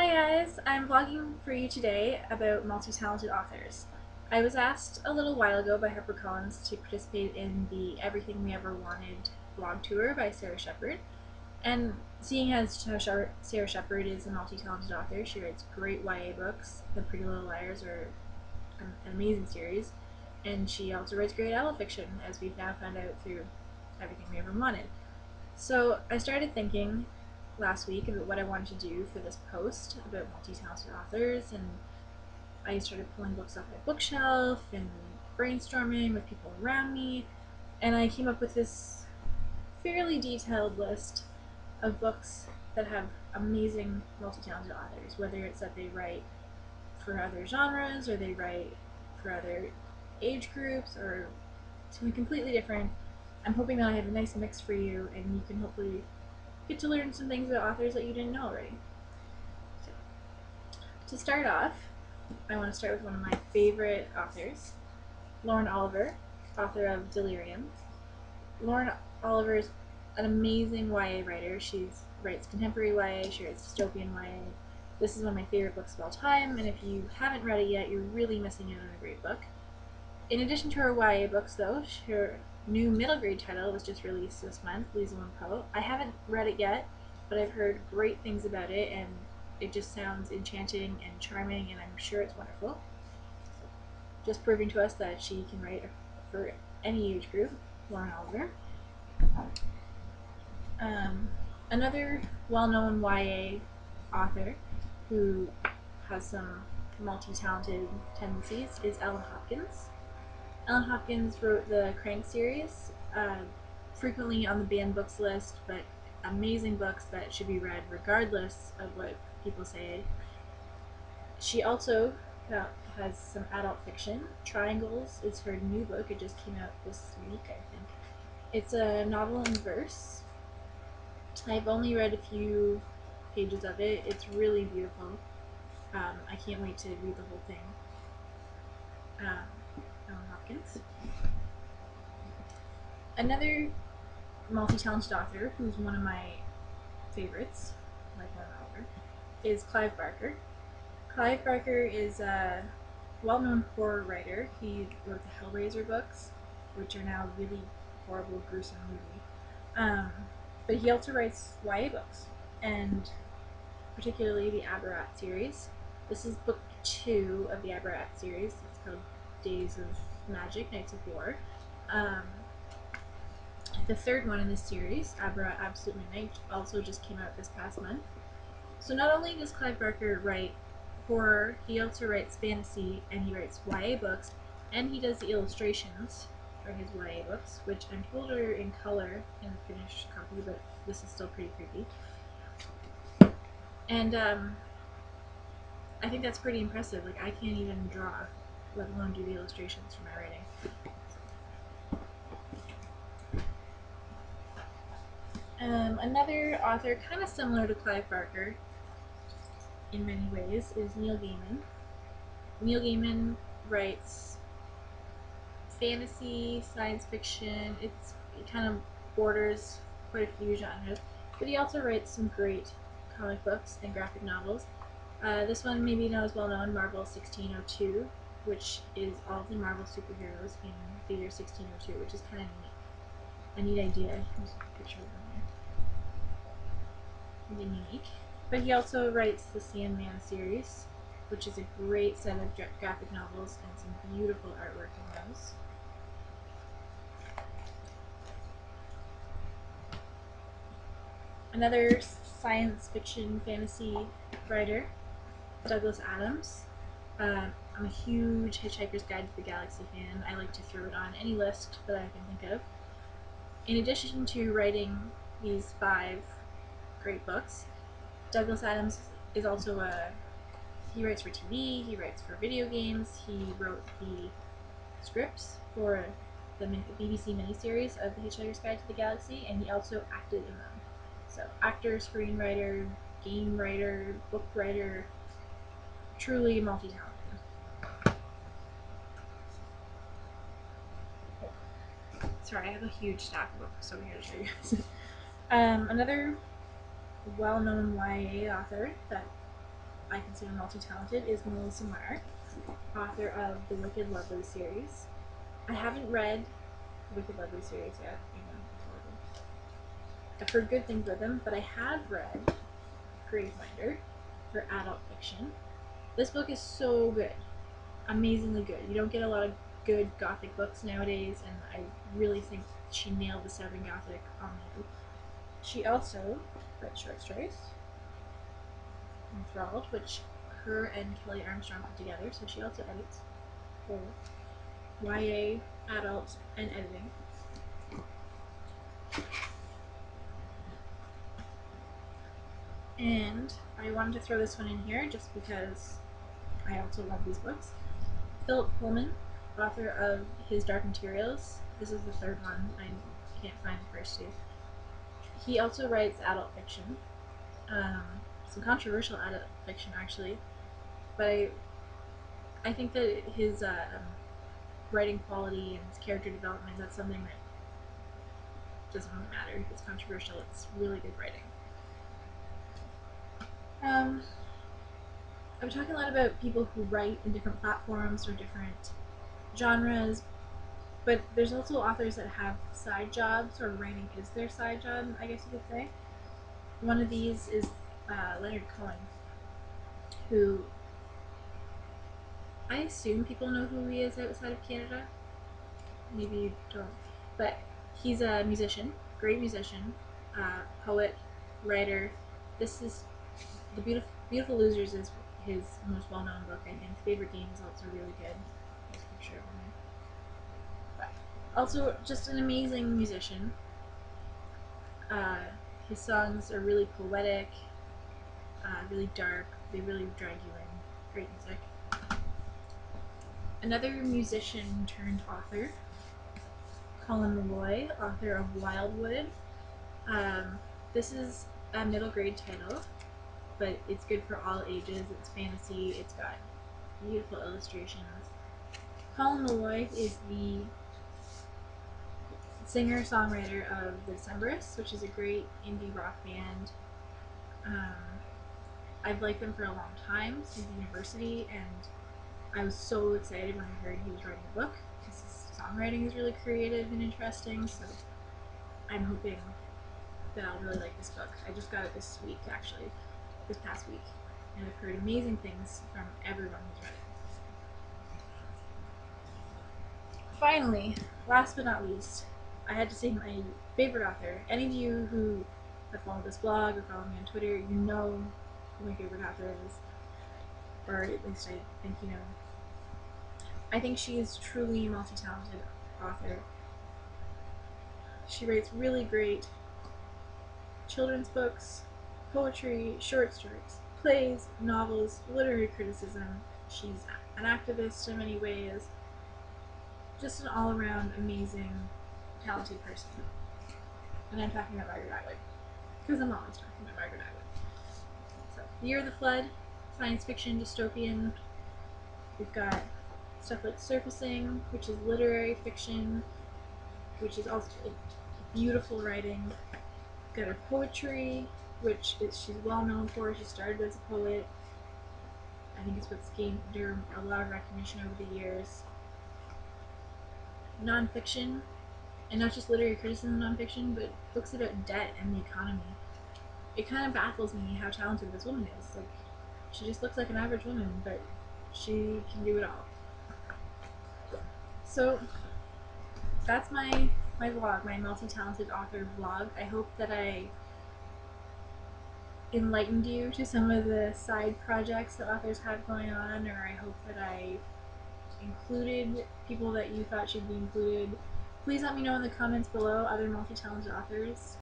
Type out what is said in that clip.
Hi guys, I'm vlogging for you today about multi-talented authors. I was asked a little while ago by HarperCollins to participate in the Everything We Ever Wanted blog tour by Sara Shepard. And seeing as Sara Shepard is a multi-talented author, she writes great YA books. The Pretty Little Liars are an amazing series. And she also writes great adult fiction, as we've now found out through Everything We Ever Wanted. So I started thinking last week about what I wanted to do for this post about multi-talented authors, and I started pulling books off my bookshelf and brainstorming with people around me, and I came up with this fairly detailed list of books that have amazing multi-talented authors, whether it's that they write for other genres or they write for other age groups or something completely different. I'm hoping that I have a nice mix for you, and you can hopefully get to learn some things about authors that you didn't know already. So, to start off, I want to start with one of my favorite authors, Lauren Oliver, author of Delirium. Lauren Oliver is an amazing YA writer. She writes contemporary YA, she writes dystopian YA. This is one of my favorite books of all time, and if you haven't read it yet, you're really missing out on a great book. In addition to her YA books, though, her new middle grade title was just released this month, Liesl and Poe. I haven't read it yet, but I've heard great things about it, and it just sounds enchanting and charming, and I'm sure it's wonderful. Just proving to us that she can write for any age group, Lauren Oliver. Another well-known YA author who has some multi-talented tendencies is Ellen Hopkins. Ellen Hopkins wrote the Crank series, frequently on the banned books list, but amazing books that should be read regardless of what people say. She also has some adult fiction. Triangles is her new book. It just came out this week, I think. It's a novel in verse. I've only read a few pages of it. It's really beautiful. I can't wait to read the whole thing. Ellen Hopkins. Another multi-talented author who's one of my favorites, like Lauren Oliver, is Clive Barker. Clive Barker is a well-known horror writer. He wrote the Hellraiser books, which are now really horrible, gruesome movie. But he also writes YA books, and particularly the Abarat series. This is book 2 of the Abarat series. It's called Days of Magic, Nights of War. The third one in this series, Abarat Absolute Midnight, also just came out this past month. So not only does Clive Barker write horror, he also writes fantasy, and he writes YA books, and he does the illustrations for his YA books, which I'm told are in color in the finished copy, but this is still pretty creepy. And I think that's pretty impressive. Like, I can't even draw, let alone do the illustrations for my writing. Another author kind of similar to Clive Barker in many ways is Neil Gaiman. Neil Gaiman writes fantasy, science fiction. It kind of borders quite a few genres, but he also writes some great comic books and graphic novels. This one maybe not as well known, Marvel 1602, which is all the Marvel superheroes in the year 1602, which is kind of neat. A neat idea. There's a picture of them there. Really unique. But he also writes the Sandman series, which is a great set of graphic novels and some beautiful artwork in those. Another science fiction fantasy writer, Douglas Adams. I'm a huge Hitchhiker's Guide to the Galaxy fan. I like to throw it on any list that I can think of. In addition to writing these 5 great books, Douglas Adams is also he writes for TV, he writes for video games, he wrote the scripts for the BBC miniseries of The Hitchhiker's Guide to the Galaxy, and he also acted in them. So actor, screenwriter, game writer, book writer, truly multi-talented. Sorry, I have a huge stack of books over here to show you. Another well-known YA author that I consider multi-talented is Melissa Marr, author of the Wicked Lovely series. I haven't read the Wicked Lovely series yet. It's horrible. I've heard good things about them, but I have read Graveminder for adult fiction. This book is so good, amazingly good. You don't get a lot of good Gothic books nowadays, and I really think she nailed the Southern Gothic on the. She also read Short Stories, Enthralled, which her and Kelly Armstrong put together, so she also edits for YA, adult, and editing. And I wanted to throw this one in here just because I also love these books. Philip Pullman, author of his Dark Materials. This is the third one. I can't find the first two. He also writes adult fiction. Some controversial adult fiction, actually. But I think that his writing quality and his character development, that's something that doesn't really matter if it's controversial. It's really good writing. I'm talking a lot about people who write in different platforms or different genres, but there's also authors that have side jobs, or writing is their side job, I guess you could say. One of these is Leonard Cohen, who I assume people know who he is outside of Canada. Maybe you don't. But he's a musician, great musician, poet, writer. This is the Beautiful Losers is his most well-known book, I think. Favorite Game is also really good. There's a picture of him. But also, just an amazing musician. His songs are really poetic, really dark. They really drag you in. Great music. Another musician turned author, Colin Meloy, author of Wildwood. This is a middle grade title, but it's good for all ages. It's fantasy. It's got beautiful illustrations. Colin Meloy is the singer-songwriter of The Decemberists, which is a great indie rock band. I've liked them for a long time, since university, and I was so excited when I heard he was writing a book, because his songwriting is really creative and interesting, so I'm hoping that I'll really like this book. I just got it this week, actually, this past week, and I've heard amazing things from everyone who's read it. Finally, last but not least, I had to say my favorite author. Any of you who have followed this blog or follow me on Twitter, you know who my favorite author is, or at least I think you know. I think she is truly a multi-talented author. She writes really great children's books, poetry, short stories, plays, novels, literary criticism. She's an activist in many ways. Just an all-around amazing, talented person. And I'm talking about Margaret Atwood, because I'm always talking about Margaret Atwood. So, Year of the Flood, science fiction, dystopian. We've got stuff like Surfacing, which is literary fiction, which is also beautiful writing. We've got her poetry, which she's well known for. She started as a poet. I think it's what's gained her a lot of recognition over the years. Nonfiction, and not just literary criticism nonfiction, but books about debt and the economy. It kind of baffles me how talented this woman is. Like, she just looks like an average woman, but she can do it all. So that's my vlog, my multi-talented author vlog. I hope that I enlightened you to some of the side projects that authors have going on, or I hope that I included people that you thought should be included. Please let me know in the comments below other multi-talented authors